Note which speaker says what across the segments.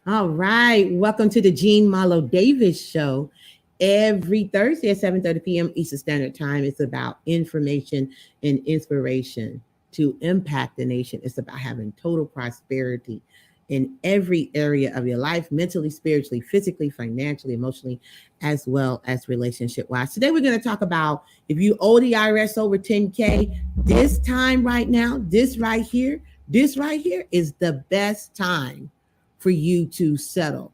Speaker 1: All right. Welcome to the Jean Malo Davis Show. Every Thursday at 7:30 p.m. Eastern Standard Time, it's about information and inspiration to impact the nation. It's about having total prosperity in every area of your life, mentally, spiritually, physically, financially, emotionally, as well as relationship wise. Today, we're going to talk about if you owe the IRS over 10K, this time right now, this right here is the best time for you to settle.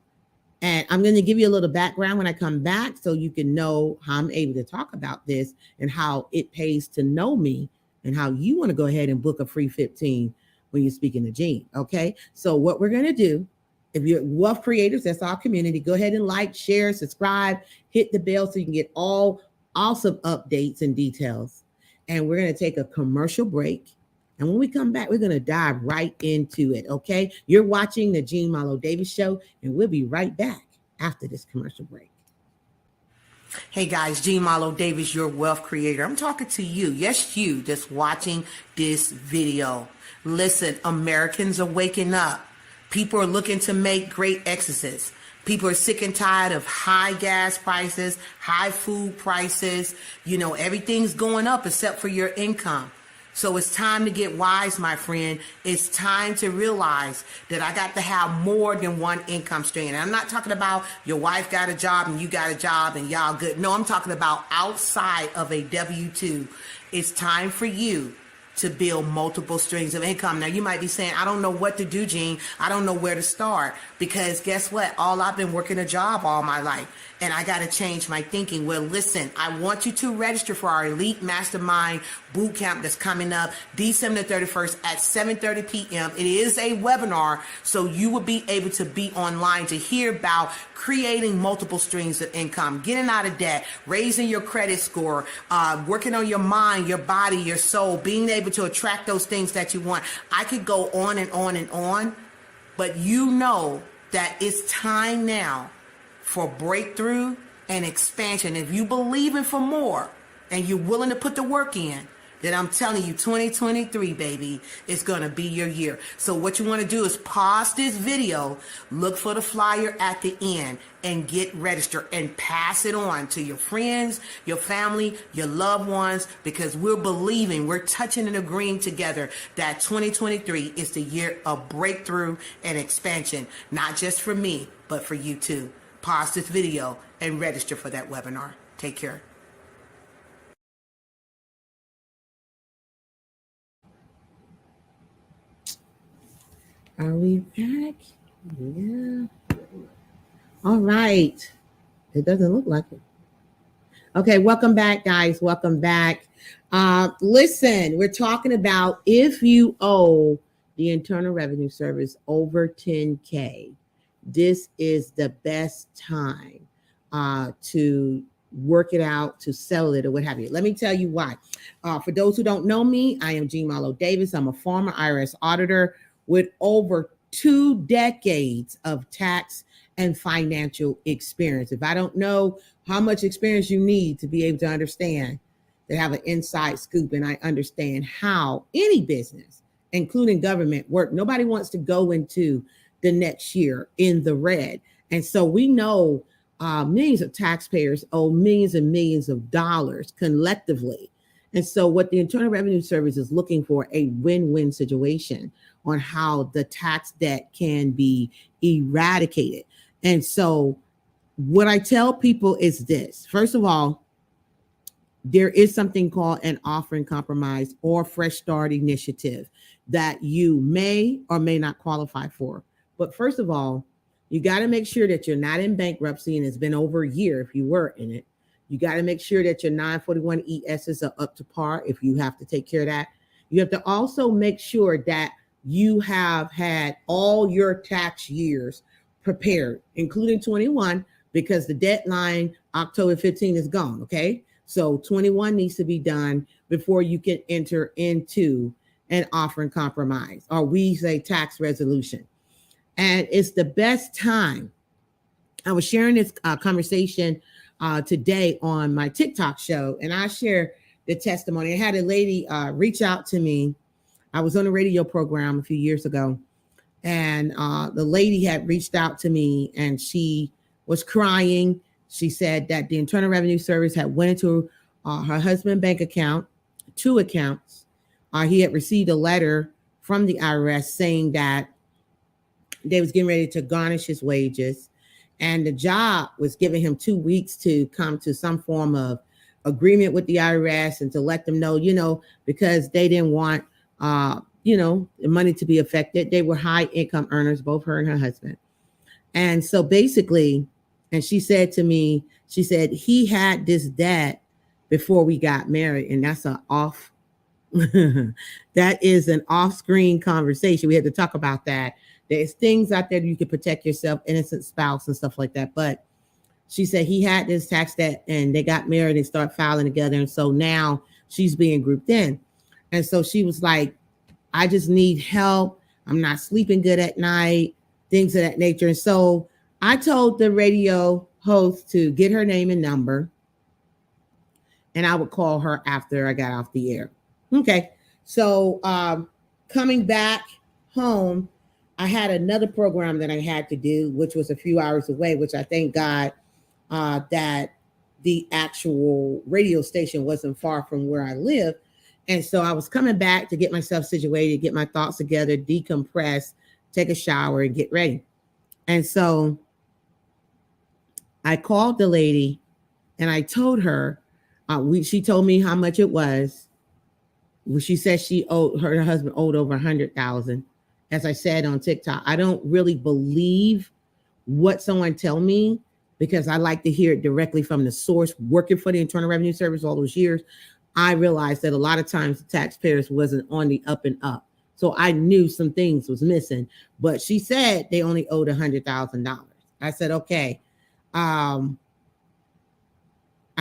Speaker 1: And I'm going to give you a little background when I come back so you can know how I'm able to talk about this and how it pays to know me and how you want to go ahead and book a free 15 when you're speaking to Jean. Okay. So, what we're going to do, if you're wealth creators, that's our community, go ahead and like, share, subscribe, hit the bell so you can get all awesome updates and details. And we're going to take a commercial break. And when we come back, we're going to dive right into it. Okay. You're watching the Jean Malo Davis Show, and we'll be right back after this commercial break. Hey guys, Jean Malo Davis, your wealth creator. I'm talking to you. Yes, you just watching this video. Listen, Americans are waking up. People are looking to make great exits. People are sick and tired of high gas prices, high food prices. You know, everything's going up except for your income. So it's time to get wise, my friend. It's time to realize that I got to have more than one income stream. And I'm not talking about your wife got a job and you got a job and y'all good. No, I'm talking about outside of a W-2. It's time for you to build multiple streams of income. Now, you might be saying, I don't know what to do, Jean. I don't know where to start. Because guess what? I've been working a job all my life. And I got to change my thinking. Well, listen, I want you to register for our Elite Mastermind Boot Camp that's coming up December 31st at 7:30 p.m. It is a webinar, so you will be able to be online to hear about creating multiple streams of income, getting out of debt, raising your credit score, working on your mind, your body, your soul, being able to attract those things that you want. I could go on and on and on, but you know that it's time now for breakthrough and expansion. If you believe in for more and you're willing to put the work in, then I'm telling you, 2023, baby, is going to be your year. So what you want to do is pause this video, look for the flyer at the end, and get registered and pass it on to your friends, your family, your loved ones, because we're believing, we're touching and agreeing together that 2023 is the year of breakthrough and expansion, not just for me, but for you too. Pause this video and register for that webinar. Take care. Are we back? Yeah. All right. It doesn't look like it. Okay, welcome back, guys. Welcome back. Listen, we're talking about if you owe the Internal Revenue Service over 10K, this is the best time to work it out, to settle it, or what have you. Let me tell you why. For those who don't know me, I am Jean Malo Davis. I'm a former IRS auditor with over 2 decades of tax and financial experience. If I don't know how much experience you need to be able to understand, to have an inside scoop, and I understand how any business, including government, work. Nobody wants to go into the next year in the red. And so we know millions of taxpayers owe millions and millions of dollars collectively. And so what the Internal Revenue Service is looking for, a win-win situation on how the tax debt can be eradicated. And so what I tell people is this. First of all, there is something called an offering compromise or fresh start initiative that you may or may not qualify for. But first of all, you got to make sure that you're not in bankruptcy and it's been over a year if you were in it. You got to make sure that your 941 ESs are up to par if you have to take care of that. You have to also make sure that you have had all your tax years prepared, including 21, because the deadline October 15 is gone, okay? So 21 needs to be done before you can enter into an offering compromise, or we say tax resolution. And it's the best time. I was sharing this conversation today on my TikTok show, and I share the testimony. I had a lady reach out to me. I was on a radio program a few years ago, And the lady had reached out to me and she was crying. She said that the Internal Revenue Service had went into her husband's bank account, 2 accounts. He had received a letter from the IRS saying that they was getting ready to garnish his wages. And the job was giving him 2 weeks to come to some form of agreement with the IRS and to let them know, because they didn't want, the money to be affected. They were high income earners, both her and her husband. And so basically, and she said to me, she said, he had this debt before we got married. And that's that is an off-screen conversation. We had to talk about that. There's things out there that you can protect yourself, innocent spouse and stuff like that. But she said he had this tax debt and they got married and started filing together. And so now she's being grouped in. And so she was like, I just need help. I'm not sleeping good at night, things of that nature. And so I told the radio host to get her name and number, and I would call her after I got off the air. Okay. So coming back home, I had another program that I had to do, which was a few hours away, which I thank God that the actual radio station wasn't far from where I live. And so I was coming back to get myself situated, get my thoughts together, decompress, take a shower, and get ready. And so I called the lady and I told her, she told me how much it was. She said her husband owed over 100,000. As I said on TikTok, I don't really believe what someone tell me because I like to hear it directly from the source. Working for the Internal Revenue Service all those years, I realized that a lot of times the taxpayers wasn't on the up and up. So I knew some things was missing, but she said they only owed $100,000. I said, okay. I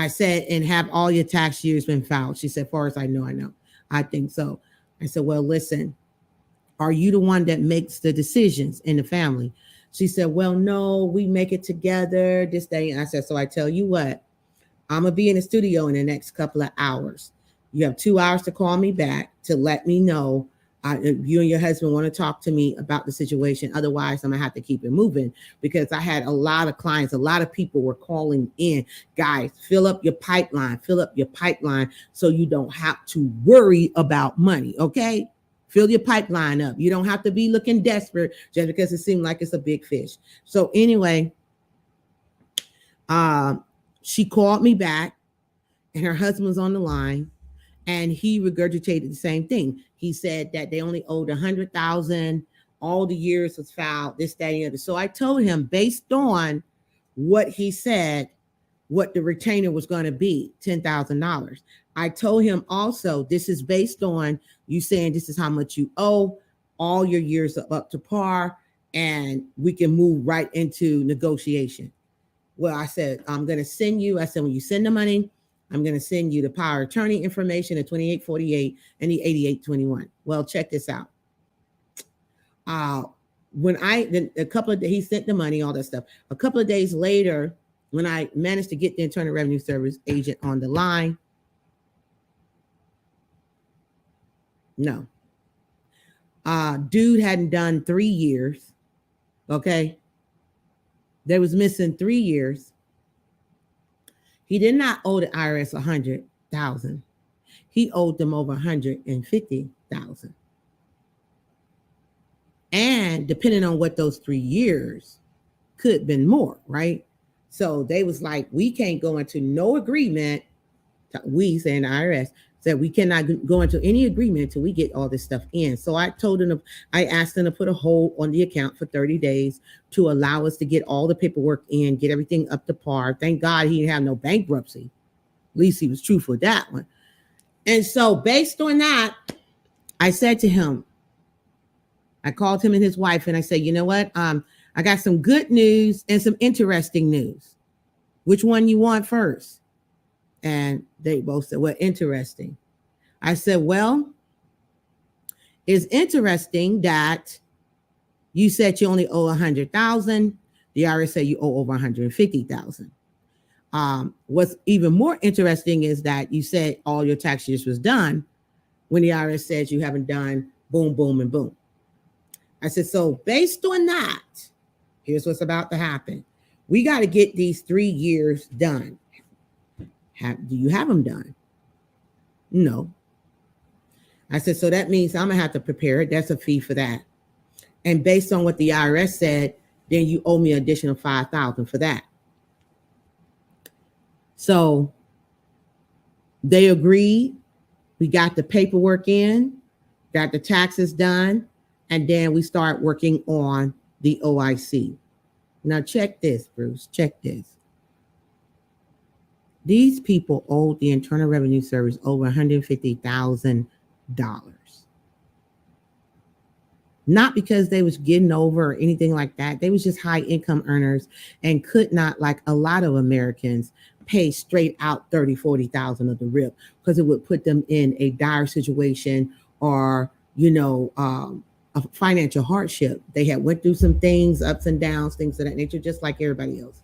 Speaker 1: said, and have all your tax years been filed? She said, far as I know. I think so. I said, well, listen, are you the one that makes the decisions in the family? She said, well, no, we make it together, this day. And I said, so I tell you what, I'm going to be in the studio in the next couple of hours. You have 2 hours to call me back to let me know if you and your husband want to talk to me about the situation. Otherwise, I'm going to have to keep it moving because I had a lot of clients. A lot of people were calling in. Guys, fill up your pipeline so you don't have to worry about money, okay? Fill your pipeline up. You don't have to be looking desperate just because it seemed like it's a big fish. So anyway, she called me back and her husband was on the line and he regurgitated the same thing. He said that they only owed 100,000. All the years was filed, this, that, and the other. So I told him based on what he said, what the retainer was going to be, $10,000. I told him also, this is based on you saying this is how much you owe, all your years are up to par, and we can move right into negotiation. Well, I said, I'm going to send you, when you send the money, I'm going to send you the power of attorney information, the 2848 and the 8821. Well, check this out. He sent the money, all that stuff. A couple of days later, when I managed to get the Internal Revenue Service agent on the line, no. Dude hadn't done 3 years. Okay. They was missing 3 years. He did not owe the IRS 100,000. He owed them over 150,000. And depending on what those 3 years could have been more, right? So they was like, we can't go into no agreement. We, saying the IRS, said we cannot go into any agreement until we get all this stuff in. So I asked them to put a hold on the account for 30 days to allow us to get all the paperwork in, get everything up to par. Thank God he didn't have no bankruptcy. At least he was truthful with that one. And so based on that, I said to him, I called him and his wife and I said, you know what? I got some good news and some interesting news. Which one you want first? And they both said, well, interesting. I said, well, it's interesting that you said you only owe 100,000. The IRS said you owe over 150,000. What's even more interesting is that you said all your tax years was done when the IRS says you haven't done boom, boom, and boom. I said, so based on that, here's what's about to happen. We got to get these 3 years done. Do you have them done? No. I said, so that means I'm going to have to prepare it. That's a fee for that. And based on what the IRS said, then you owe me an additional $5,000 for that. So they agreed. We got the paperwork in, got the taxes done, and then we start working on the OIC. Now check this, Bruce, check this. These people owed the Internal Revenue Service over $150,000. Not because they was getting over or anything like that. They was just high income earners and could not, like a lot of Americans, pay straight out 30, 40,000 of the RIP because it would put them in a dire situation or, a financial hardship. They had went through some things, ups and downs, things of that nature, just like everybody else.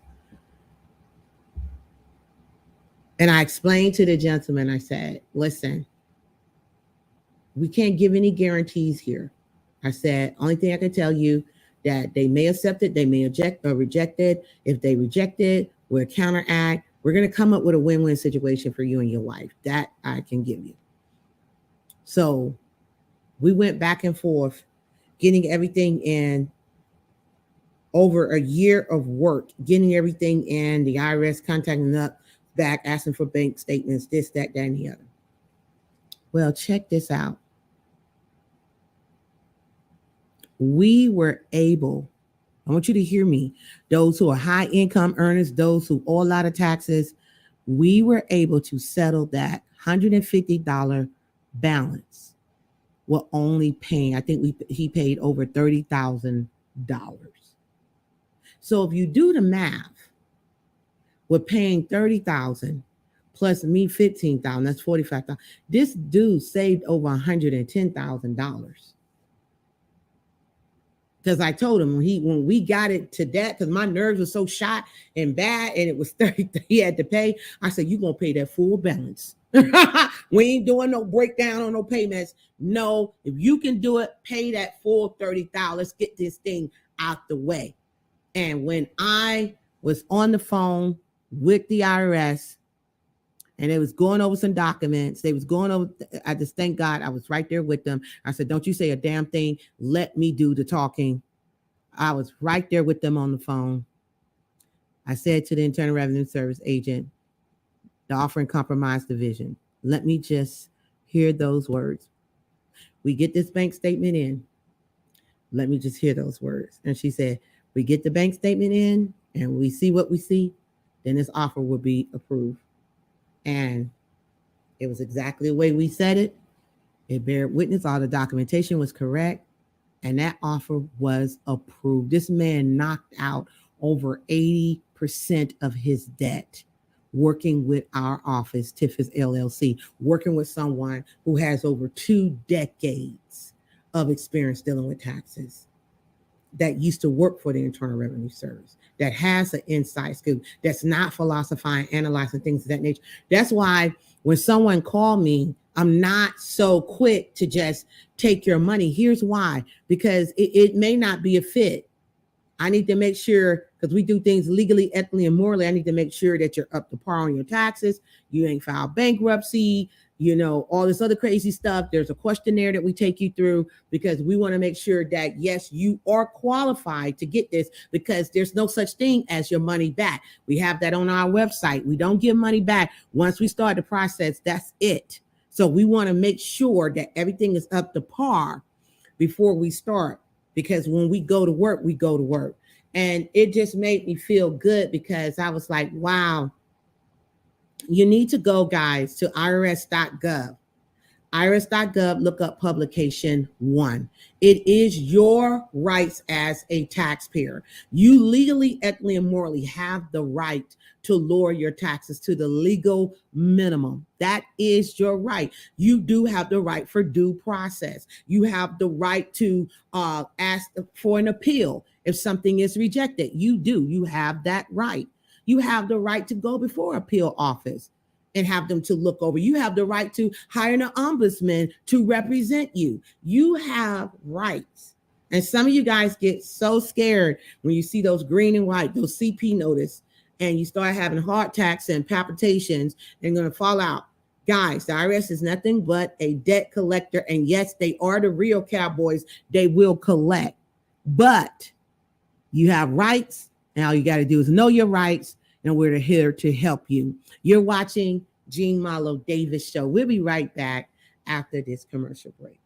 Speaker 1: And I explained to the gentleman, I said, listen, we can't give any guarantees here. I said, only thing I can tell you that they may accept it, they may reject it. If they reject it, we'll counteract. We're going to come up with a win-win situation for you and your wife. That I can give you. So we went back and forth, getting everything in, over a year of work, getting everything in, the IRS contacting up back, asking for bank statements, this, that, and the other. Well, check this out. We were able, I want you to hear me, those who are high income earners, those who owe a lot of taxes, we were able to settle that $150 balance. We're only paying, I think he paid over $30,000. So if you do the math, we're paying $30,000 plus me $15,000, that's $45,000. This dude saved over $110,000. Because I told him when we got it to that, because my nerves were so shot and bad, and it was 30 he had to pay. I said, you're gonna pay that full balance. We ain't doing no breakdown on no payments. No, if you can do it, pay that full $30,000. Let's get this thing out the way. And when I was on the phone with the IRS, and they was going over some documents, they was going over, I just thank God I was right there with them. I said, don't you say a damn thing. Let me do the talking. I was right there with them on the phone. I said to the Internal Revenue Service agent, the Offering Compromise Division, let me just hear those words. We get this bank statement in. Let me just hear those words. And she said, we get the bank statement in and we see what we see, then this offer will be approved. And it was exactly the way we said it. It bear witness, all the documentation was correct, and that offer was approved. This man knocked out over 80% of his debt working with our office, Tiffis LLC, working with someone who has over 2 decades of experience dealing with taxes, that used to work for the Internal Revenue Service, that has an inside scoop, that's not philosophizing, analyzing things of that nature. That's why when someone called me, I'm not so quick to just take your money. Here's why, because it may not be a fit. I need to make sure, because we do things legally, ethically, and morally, I need to make sure that you're up to par on your taxes. You ain't filed bankruptcy, all this other crazy stuff. There's a questionnaire that we take you through because we want to make sure that, yes, you are qualified to get this, because there's no such thing as your money back. We have that on our website. We don't give money back. Once we start the process, that's it. So we want to make sure that everything is up to par before we start, because when we go to work, we go to work. And it just made me feel good, because I was like, wow, you need to go, guys, to irs.gov. irs.gov, look up publication 1. It is your rights as a taxpayer. You legally, ethically, and morally have the right to lower your taxes to the legal minimum. That is your right. You do have the right for due process. You have the right to ask for an appeal if something is rejected. You do. You have that right. You have the right to go before appeal office and have them to look over. You have the right to hire an ombudsman to represent you. You have rights. And some of you guys get so scared when you see those green and white, those CP notice, and you start having heart attacks and palpitations and going to fall out. Guys, the IRS is nothing but a debt collector. And yes, they are the real cowboys. They will collect. But you have rights, and all you got to do is know your rights, and we're here to help you. You're watching Jean Malo Davis Show. We'll be right back after this commercial break.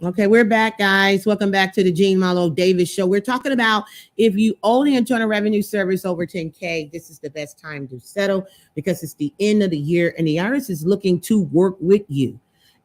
Speaker 1: Okay, we're back, guys. Welcome back to the Jean Malo Davis Show. We're talking about if you owe the Internal Revenue Service over 10K, this is the best time to settle because it's the end of the year and the IRS is looking to work with you.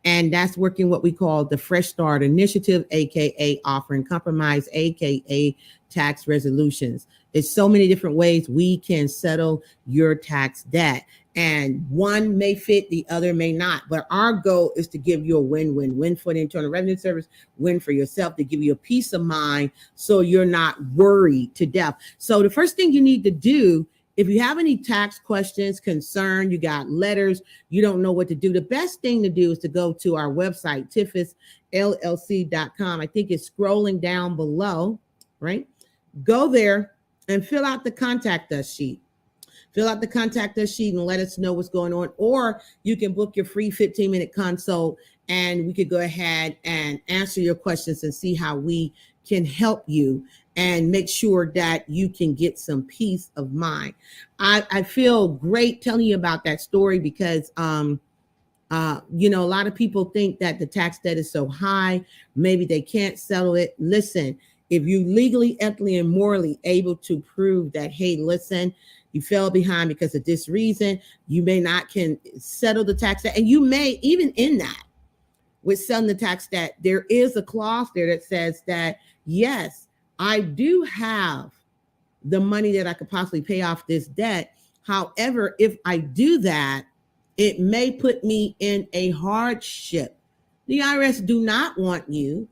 Speaker 1: And that's working what we call the Fresh Start Initiative, aka offering compromise, aka tax resolutions. There's so many different ways we can settle your tax debt. And one may fit, the other may not. But our goal is to give you a win-win-win for the Internal Revenue Service, win for yourself, to give you a peace of mind so you're not worried to death. So the first thing you need to do, if you have any tax questions, concern, you got letters, you don't know what to do, the best thing to do is to go to our website, tifisllc.com. I think it's scrolling down below, right? Go there and fill out the contact us sheet. Fill out the contact us sheet and let us know what's going on. Or you can book your free 15-minute consult and we could go ahead and answer your questions and see how we can help you and make sure that you can get some peace of mind. I feel great telling you about that story because, a lot of people think that the tax debt is so high, maybe they can't settle it. Listen, if you legally, ethically, and morally able to prove that, hey, listen, you fell behind because of this reason, you may not can settle the tax debt. And you may, even in that, with settling the tax debt, there is a clause there that says that, yes, I do have the money that I could possibly pay off this debt. However, if I do that, it may put me in a hardship. The IRS do not want you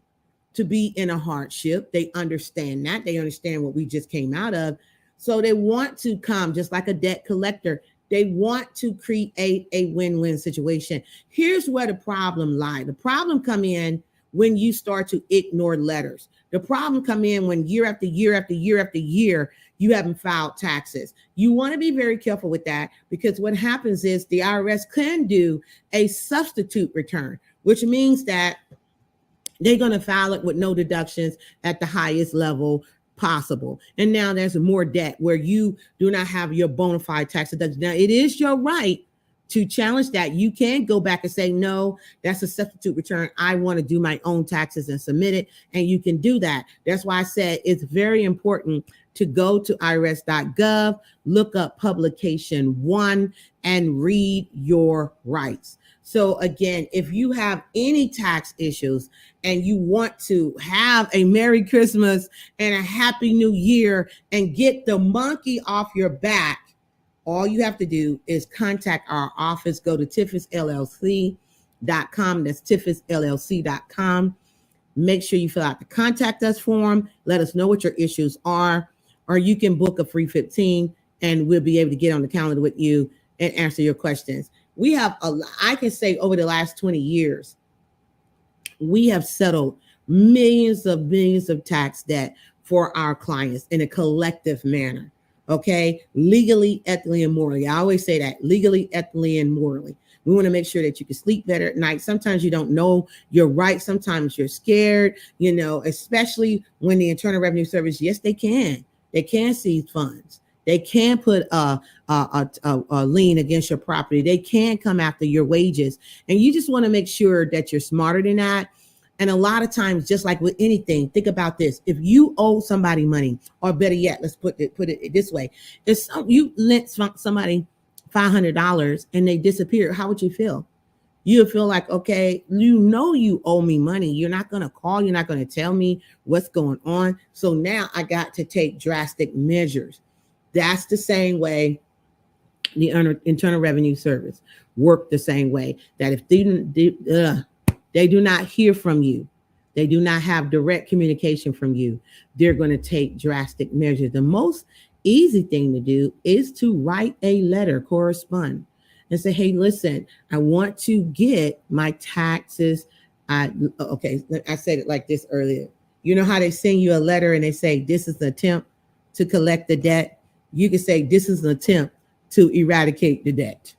Speaker 1: to be in a hardship. They understand that. They understand what we just came out of. So they want to come, just like a debt collector, they want to create a win-win situation. Here's where the problem lies. The problem come in when you start to ignore letters. The problem come in when year after year after year after year, you haven't filed taxes. You want to be very careful with that because what happens is the IRS can do a substitute return, which means that they're going to file it with no deductions at the highest level possible. And now there's more debt where you do not have your bona fide tax deduction. Now, it is your right to challenge that. You can go back and say, no, that's a substitute return. I want to do my own taxes and submit it. And you can do that. That's why I said it's very important to go to irs.gov, look up publication 1 and read your rights. So again, if you have any tax issues and you want to have a Merry Christmas and a Happy New Year and get the monkey off your back, all you have to do is contact our office. Go to tifisllc.com. That's tifisllc.com. Make sure you fill out the contact us form. Let us know what your issues are, or you can book a free 15 and we'll be able to get on the calendar with you and answer your questions. We have, I can say over the last 20 years, we have settled millions of tax debt for our clients in a collective manner. Okay, legally, ethically, and morally. I always say that, legally, ethically, and morally. We want to make sure that you can sleep better at night. Sometimes you don't know you're right. Sometimes you're scared, especially when the Internal Revenue Service, yes, they can. They can seize funds. They can put a lien against your property. They can come after your wages. And you just want to make sure that you're smarter than that. And a lot of times, just like with anything, think about this. If you owe somebody money, or better yet, let's put it this way. If you lent somebody $500 and they disappear, how would you feel? You feel like, okay, you owe me money. You're not going to call. You're not going to tell me what's going on. So now I got to take drastic measures. That's the same way the Internal Revenue Service work the same way. That if they do not hear from you, they do not have direct communication from you, they're going to take drastic measures. The most easy thing to do is to write a letter, correspond, and say, hey, listen, I want to get my taxes. I said it like this earlier. You know how they send you a letter and they say, this is an attempt to collect the debt? You can say, this is an attempt to eradicate the debt.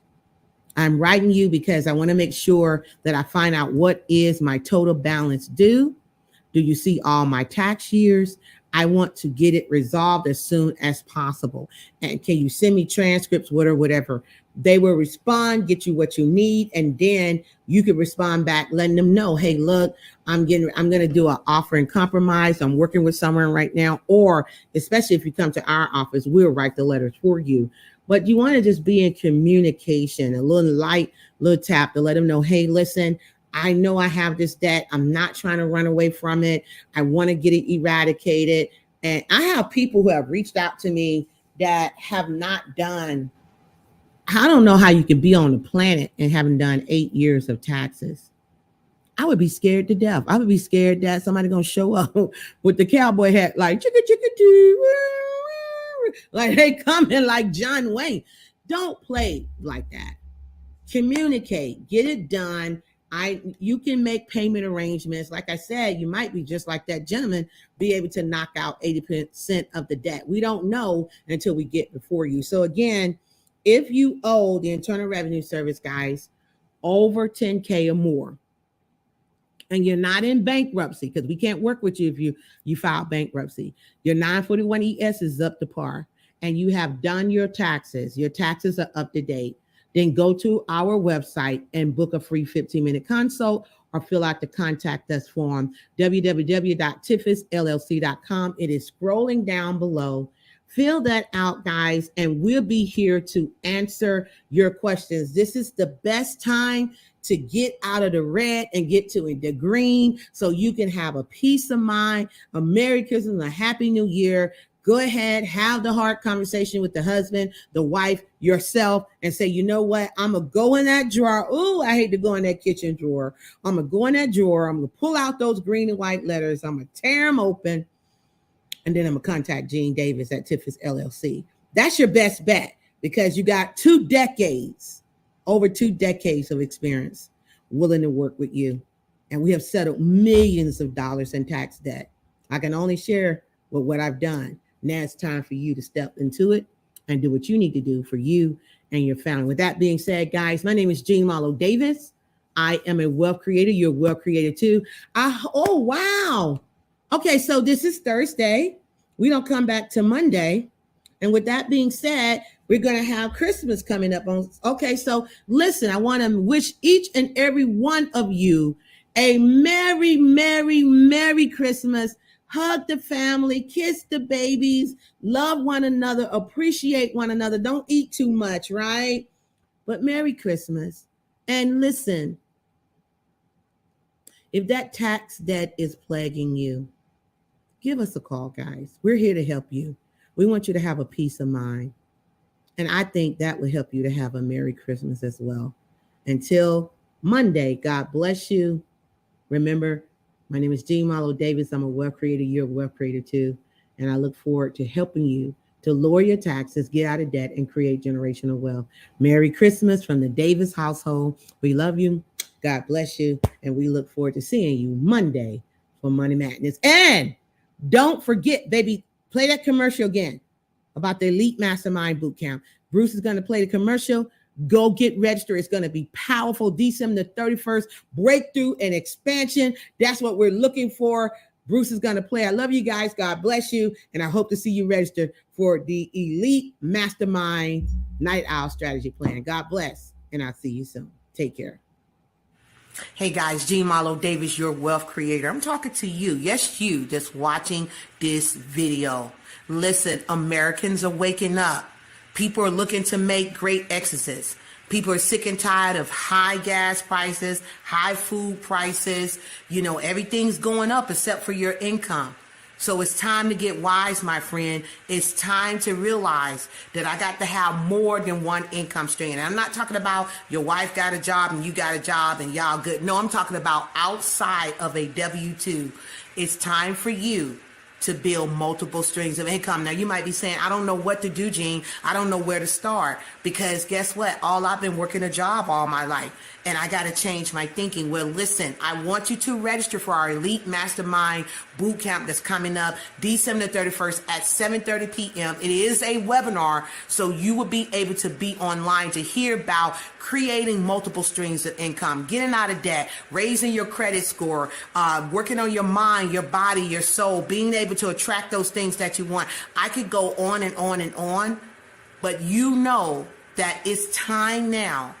Speaker 1: I'm writing you because I want to make sure that I find out what is my total balance due. Do you see all my tax years? I want to get it resolved as soon as possible. And can you send me transcripts, whatever? They will respond, get you what you need, and then you can respond back, letting them know, hey, look, I'm going to do an offer and compromise. I'm working with someone right now. Or especially if you come to our office, we'll write the letters for you. But you want to just be in communication, a little light, little tap to let them know, hey, listen, I know I have this debt. I'm not trying to run away from it. I want to get it eradicated. And I have people who have reached out to me that have not done, I don't know how you can be on the planet and haven't done 8 years of taxes. I would be scared to death. I would be scared that somebody going to show up with the cowboy hat like, chicka, chicka, doo, like they coming like John Wayne. Don't play like that. Communicate, get it done. You can make payment arrangements. Like I said, you might be just like that gentleman, be able to knock out 80% of the debt. We don't know until we get before you. So again, if you owe the Internal Revenue Service, guys, over 10K or more, and you're not in bankruptcy, because we can't work with you if you file bankruptcy, your 941 ES is up to par, and you have done your taxes are up to date, then go to our website and book a free 15-minute consult or fill out the contact us form, www.tiffisllc.com. It is scrolling down below. Fill that out, guys, and we'll be here to answer your questions. This is the best time to get out of the red and get to the green so you can have a peace of mind, a Merry Christmas, a Happy New Year. Go ahead, have the hard conversation with the husband, the wife, yourself, and say, you know what? I'm going to go in that drawer. Oh, I hate to go in that kitchen drawer. I'm going to go in that drawer. I'm going to pull out those green and white letters. I'm going to tear them open. And then I'm going to contact Gene Davis at Tiffis LLC. That's your best bet because you got over 2 decades of experience willing to work with you. And we have settled millions of dollars in tax debt. I can only share with what I've done. Now it's time for you to step into it and do what you need to do for you and your family. With that being said, guys, my name is Jean Malo Davis. I am a wealth creator. You're a wealth creator too. Oh, wow. Okay, so this is Thursday. We don't come back to Monday. And with that being said, we're going to have Christmas coming up on. Okay, so listen, I want to wish each and every one of you a Merry, Merry, Merry Christmas. Hug the family, kiss the babies, love one another, appreciate one another. Don't eat too much, right? But Merry Christmas. And listen, if that tax debt is plaguing you, give us a call, guys. We're here to help you. We want you to have a peace of mind. And I think that will help you to have a Merry Christmas as well. Until Monday, God bless you. Remember, my name is Jean Malo Davis. I'm a wealth creator. You're a wealth creator too. And I look forward to helping you to lower your taxes, get out of debt, and create generational wealth. Merry Christmas from the Davis household. We love you. God bless you. And we look forward to seeing you Monday for Money Madness. And don't forget, baby, play that commercial again. about the Elite Mastermind Bootcamp. Bruce is going to play the commercial. Go get registered. It's going to be powerful. December the 31st, breakthrough and expansion. That's what we're looking for. Bruce is going to play. I love you guys. God bless you. And I hope to see you registered for the Elite Mastermind Night Owl Strategy Plan. God bless. And I'll see you soon. Take care. Hey guys, Jean Malo Davis, your wealth creator. I'm talking to you. Yes, you that's watching this video. Listen, Americans are waking up. People are looking to make great exodus. People are sick and tired of high gas prices, high food prices. You know, everything's going up except for your income. So it's time to get wise, my friend. It's time to realize that I got to have more than one income stream. And I'm not talking about your wife got a job and you got a job and y'all good. No, I'm talking about outside of a W-2. It's time for you to build multiple streams of income. Now, you might be saying, I don't know what to do, Jean. I don't know where to start. Because guess what? I've been working a job all my life. And I got to change my thinking. Well, listen, I want you to register for our Elite Mastermind Bootcamp that's coming up December 31st at 7:30 p.m. It is a webinar, so you will be able to be online to hear about creating multiple streams of income, getting out of debt, raising your credit score, working on your mind, your body, your soul, being able to attract those things that you want. I could go on and on and on, but you know that it's time now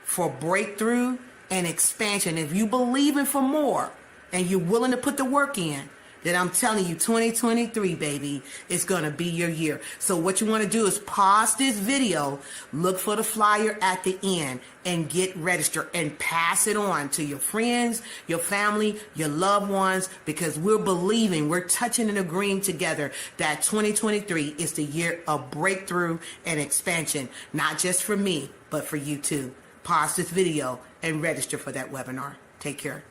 Speaker 1: for breakthrough and expansion. If you believe in for more and you're willing to put the work in, then I'm telling you, 2023, baby, is going to be your year. So what you want to do is pause this video, look for the flyer at the end, and get registered and pass it on to your friends, your family, your loved ones, because we're believing, we're touching and agreeing together that 2023 is the year of breakthrough and expansion, not just for me, but for you too. Pause this video and register for that webinar. Take care.